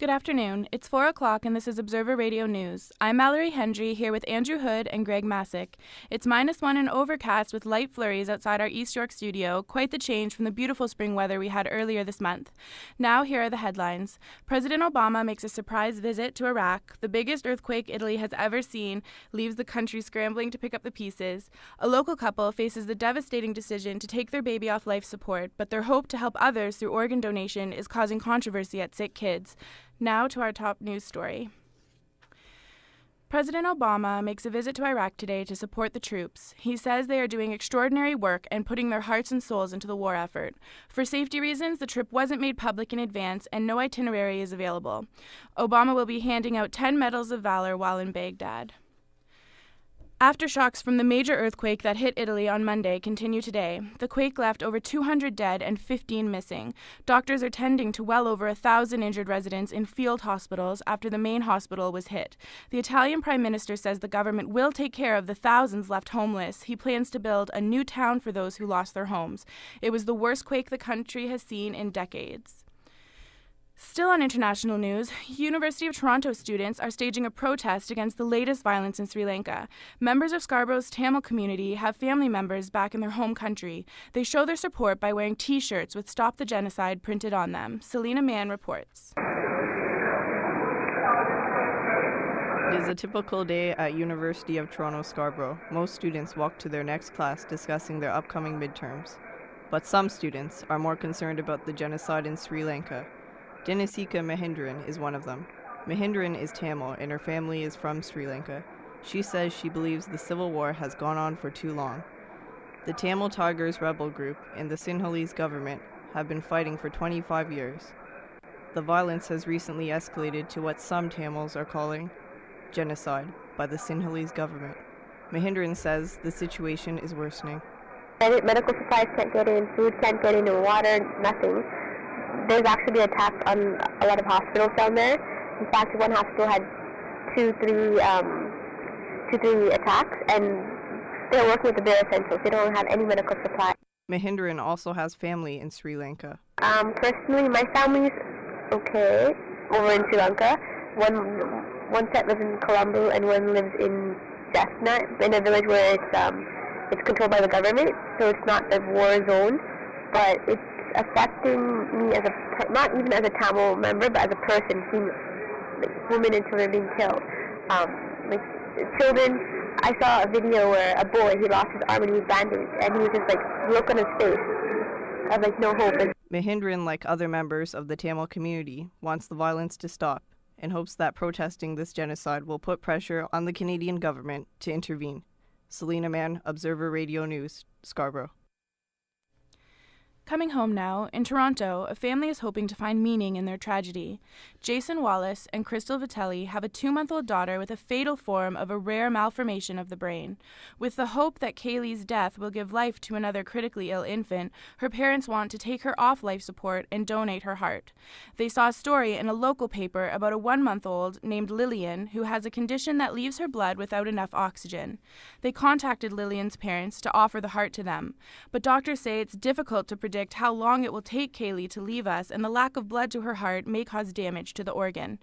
Good afternoon. It's 4 o'clock and this is Observer Radio News. I'm Mallory Hendry here with Andrew Hood and Greg Massek. It's -1 and overcast with light flurries outside our East York studio, quite the change from the beautiful spring weather we had earlier this month. Now here are the headlines. President Obama makes a surprise visit to Iraq. The biggest earthquake Italy has ever seen leaves the country scrambling to pick up the pieces. A local couple faces the devastating decision to take their baby off life support, but their hope to help others through organ donation is causing controversy at sick kids. Now to our top news story. President Obama makes a visit to Iraq today to support the troops. He says they are doing extraordinary work and putting their hearts and souls into the war effort. For safety reasons, the trip wasn't made public in advance and no itinerary is available. Obama will be handing out 10 medals of valor while in Baghdad. Aftershocks from the major earthquake that hit Italy on Monday continue today. The quake left over 200 dead and 15 missing. Doctors are tending to well over 1,000 injured residents in field hospitals after the main hospital was hit. The Italian Prime Minister says the government will take care of the thousands left homeless. He plans to build a new town for those who lost their homes. It was the worst quake the country has seen in decades. Still on international news, University of Toronto students are staging a protest against the latest violence in Sri Lanka. Members of Scarborough's Tamil community have family members back in their home country. They show their support by wearing T-shirts with Stop the Genocide printed on them. Selena Mann reports. It is a typical day at University of Toronto Scarborough. Most students walk to their next class discussing their upcoming midterms. But some students are more concerned about the genocide in Sri Lanka. Degrassi Mahindran is one of them. Mahindran is Tamil and her family is from Sri Lanka. She says she believes the civil war has gone on for too long. The Tamil Tigers rebel group and the Sinhalese government have been fighting for 25 years. The violence has recently escalated to what some Tamils are calling genocide by the Sinhalese government. Mahindran says the situation is worsening. Medical supplies can't get in, food can't get in, water, nothing. There's actually attacks on a lot of hospitals down there. In fact, one hospital had two, three attacks, and they're working with the bare essentials. They don't have any medical supplies. Mahindran also has family in Sri Lanka. Personally, my family's okay over in Sri Lanka. One set lives in Colombo, and one lives in Jaffna, in a village where it's controlled by the government, so it's not a war zone, but it's affecting me as not even as a Tamil member, but as a person, seeing women and children being killed. Children, I saw a video where a boy, he lost his arm and he was bandaged, and he was just look on his face of no hope. Mahindran, like other members of the Tamil community, wants the violence to stop and hopes that protesting this genocide will put pressure on the Canadian government to intervene. Selena Mann, Observer Radio News, Scarborough. Coming home now, in Toronto, a family is hoping to find meaning in their tragedy. Jason Wallace and Crystal Vitelli have a 2-month-old daughter with a fatal form of a rare malformation of the brain. With the hope that Kaylee's death will give life to another critically ill infant, her parents want to take her off life support and donate her heart. They saw a story in a local paper about a 1-month-old named Lillian who has a condition that leaves her blood without enough oxygen. They contacted Lillian's parents to offer the heart to them, but doctors say it's difficult to predict how long it will take Kaylee to leave us, and the lack of blood to her heart may cause damage to the organ.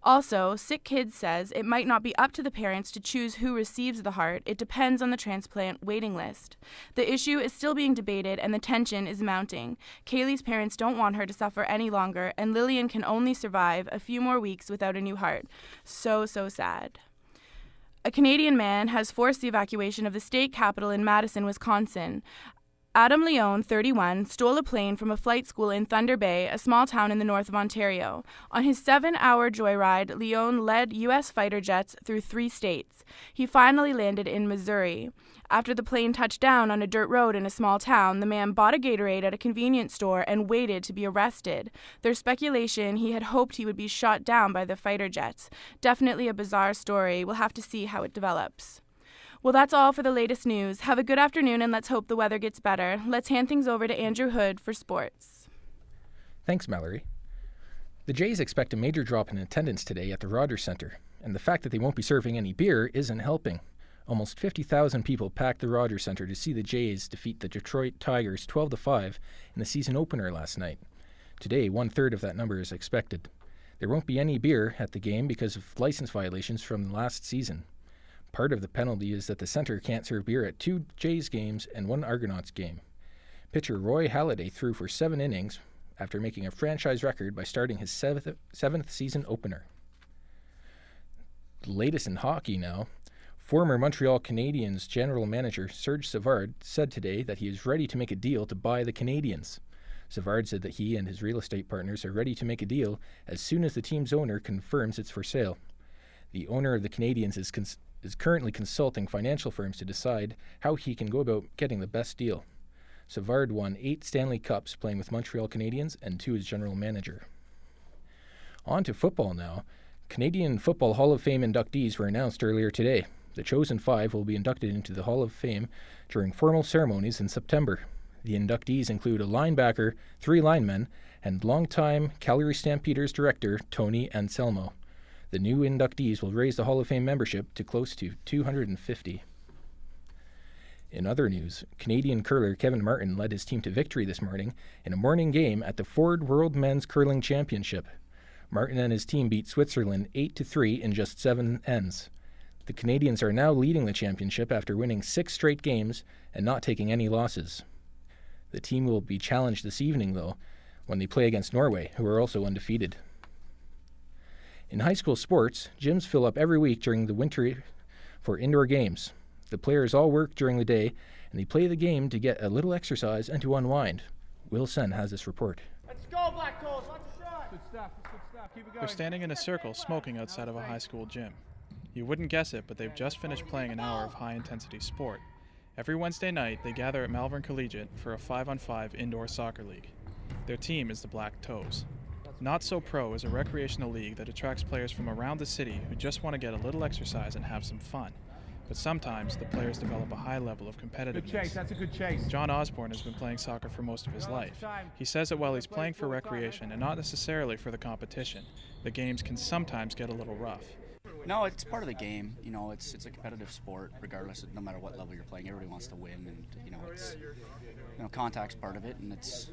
Also, Sick Kids says it might not be up to the parents to choose who receives the heart. It depends on the transplant waiting list. The issue is still being debated and the tension is mounting. Kaylee's parents don't want her to suffer any longer, and Lillian can only survive a few more weeks without a new heart. So sad. A Canadian man has forced the evacuation of the state capital in Madison, Wisconsin. Adam Leone, 31, stole a plane from a flight school in Thunder Bay, a small town in the north of Ontario. On his 7-hour joyride, Leone led U.S. fighter jets through 3 states. He finally landed in Missouri. After the plane touched down on a dirt road in a small town, the man bought a Gatorade at a convenience store and waited to be arrested. There's speculation he had hoped he would be shot down by the fighter jets. Definitely a bizarre story. We'll have to see how it develops. Well, that's all for the latest news. Have a good afternoon, and let's hope the weather gets better. Let's hand things over to Andrew Hood for sports. Thanks, Mallory. The Jays expect a major drop in attendance today at the Rogers Centre, and the fact that they won't be serving any beer isn't helping. Almost 50,000 people packed the Rogers Centre to see the Jays defeat the Detroit Tigers 12-5 in the season opener last night. Today, 1/3 of that number is expected. There won't be any beer at the game because of license violations from last season. Part of the penalty is that the center can't serve beer at 2 Jays games and 1 Argonauts game. Pitcher Roy Halladay threw for 7 innings after making a franchise record by starting his 7th season opener. The latest in hockey now. Former Montreal Canadiens general manager Serge Savard said today that he is ready to make a deal to buy the Canadiens. Savard said that he and his real estate partners are ready to make a deal as soon as the team's owner confirms it's for sale. The owner of the Canadiens is currently consulting financial firms to decide how he can go about getting the best deal. Savard won 8 Stanley Cups playing with Montreal Canadiens and 2 as general manager. On to football now. Canadian Football Hall of Fame inductees were announced earlier today. The chosen 5 will be inducted into the Hall of Fame during formal ceremonies in September. The inductees include a linebacker, 3 linemen, and longtime Calgary Stampeders director Tony Anselmo. The new inductees will raise the Hall of Fame membership to close to 250. In other news, Canadian curler Kevin Martin led his team to victory this morning in a morning game at the Ford World Men's Curling Championship. Martin and his team beat Switzerland 8-3 in just 7 ends. The Canadians are now leading the championship after winning 6 straight games and not taking any losses. The team will be challenged this evening, though, when they play against Norway, who are also undefeated. In high school sports, gyms fill up every week during the winter for indoor games. The players all work during the day, and they play the game to get a little exercise and to unwind. Will Sen has this report. Let's go, Black Toes! Watch the shot! Good stuff. Keep it going. They're standing in a circle smoking outside of a high school gym. You wouldn't guess it, but they've just finished playing an hour of high-intensity sport. Every Wednesday night, they gather at Malvern Collegiate for a 5-on-5 indoor soccer league. Their team is the Black Toes. Not So Pro is a recreational league that attracts players from around the city who just want to get a little exercise and have some fun. But sometimes the players develop a high level of competitiveness. Good chase, that's a good chase. John Osborne has been playing soccer for most of his life. He says that while he's playing for recreation and not necessarily for the competition, the games can sometimes get a little rough. No, it's part of the game. You know, it's a competitive sport, regardless of no matter what level you're playing. Everybody wants to win, and it's contact's part of it, and it's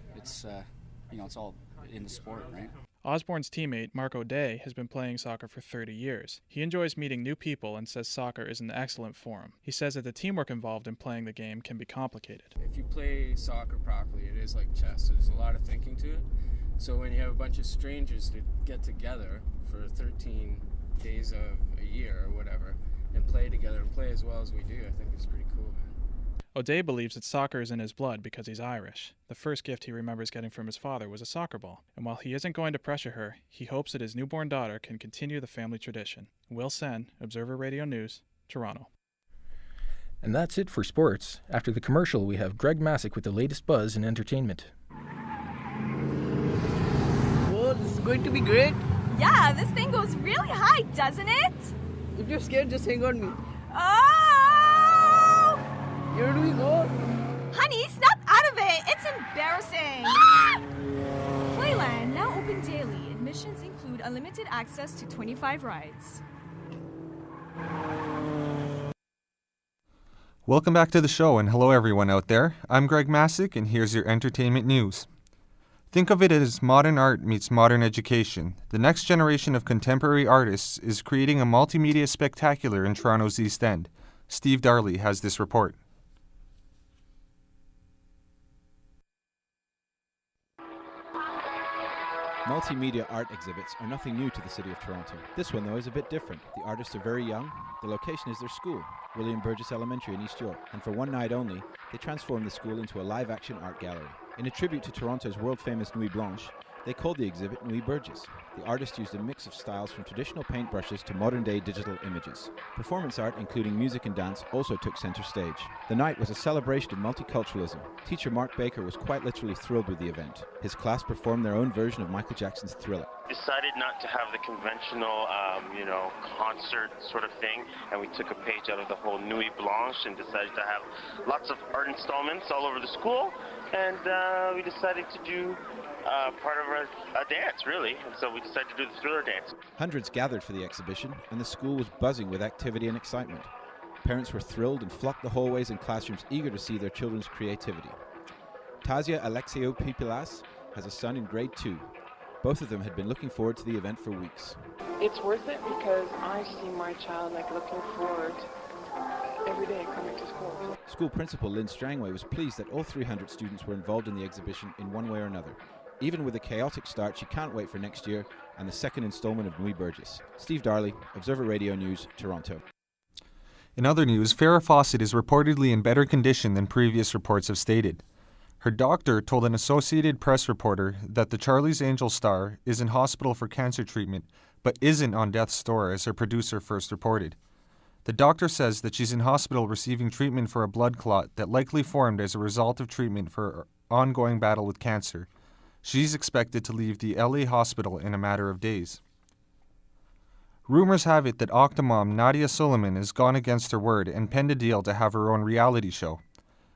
all in the sport, right? Osborne's teammate, Mark O'Day, has been playing soccer for 30 years. He enjoys meeting new people and says soccer is an excellent forum. He says that the teamwork involved in playing the game can be complicated. If you play soccer properly, it is like chess. There's a lot of thinking to it. So when you have a bunch of strangers to get together for 13 days of a year or whatever and play together and play as well as we do, I think it's pretty cool, man. O'Day believes that soccer is in his blood because he's Irish. The first gift he remembers getting from his father was a soccer ball, and while he isn't going to pressure her, he hopes that his newborn daughter can continue the family tradition. Will Sen, Observer Radio News, Toronto. And that's it for sports. After the commercial, we have Greg Massek with the latest buzz in entertainment. Whoa, this is going to be great. Yeah, this thing goes really high, doesn't it? If you're scared, just hang on me. Oh! Here do we go? Honey, snap out of it! It's embarrassing! Playland, now open daily. Admissions include unlimited access to 25 rides. Welcome back to the show, and hello everyone out there. I'm Greg Massek, and here's your entertainment news. Think of it as modern art meets modern education. The next generation of contemporary artists is creating a multimedia spectacular in Toronto's East End. Steve Darley has this report. Multimedia art exhibits are nothing new to the city of Toronto. This one, though, is a bit different. The artists are very young. The location is their school, William Burgess Elementary in East York, and for one night only, they transformed the school into a live-action art gallery. In a tribute to Toronto's world-famous Nuit Blanche, they called the exhibit Nuit Burgess. The artist used a mix of styles from traditional paintbrushes to modern-day digital images. Performance art, including music and dance, also took center stage. The night was a celebration of multiculturalism. Teacher Mark Baker was quite literally thrilled with the event. His class performed their own version of Michael Jackson's Thriller. Decided not to have the conventional, concert sort of thing, and we took a page out of the whole Nuit Blanche and decided to have lots of art installments all over the school, and we decided to do part of a dance, really, and so we decided to do the Thriller dance. Hundreds gathered for the exhibition, and the school was buzzing with activity and excitement. Parents were thrilled and flocked the hallways and classrooms eager to see their children's creativity. Tasia Alexiou Pipilas has a son in grade 2. Both of them had been looking forward to the event for weeks. It's worth it because I see my child looking forward every day coming to school. School principal Lynn Strangway was pleased that all 300 students were involved in the exhibition in one way or another. Even with a chaotic start, she can't wait for next year and the second installment of Nuit Burgess. Steve Darley, Observer Radio News, Toronto. In other news, Farrah Fawcett is reportedly in better condition than previous reports have stated. Her doctor told an Associated Press reporter that the Charlie's Angels star is in hospital for cancer treatment, but isn't on death's door, as her producer first reported. The doctor says that she's in hospital receiving treatment for a blood clot that likely formed as a result of treatment for her ongoing battle with cancer. She's expected to leave the LA hospital in a matter of days. Rumors have it that Octomom Nadia Suleiman has gone against her word and penned a deal to have her own reality show.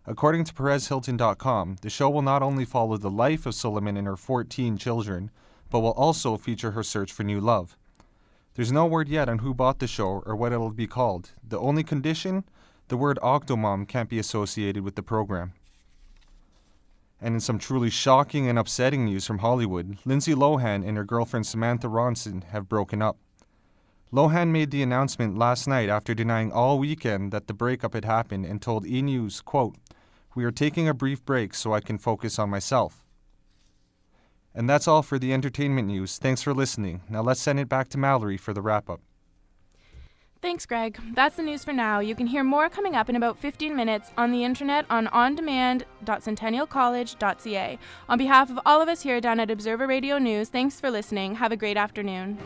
According to PerezHilton.com, the show will not only follow the life of Suleiman and her 14 children, but will also feature her search for new love. There's no word yet on who bought the show or what it'll be called. The only condition? The word Octomom can't be associated with the program. And in some truly shocking and upsetting news from Hollywood, Lindsay Lohan and her girlfriend Samantha Ronson have broken up. Lohan made the announcement last night after denying all weekend that the breakup had happened and told E! News, quote, "We are taking a brief break so I can focus on myself." And that's all for the entertainment news. Thanks for listening. Now let's send it back to Mallory for the wrap-up. Thanks, Greg. That's the news for now. You can hear more coming up in about 15 minutes on the internet on ondemand.centennialcollege.ca. On behalf of all of us here down at Observer Radio News, thanks for listening. Have a great afternoon.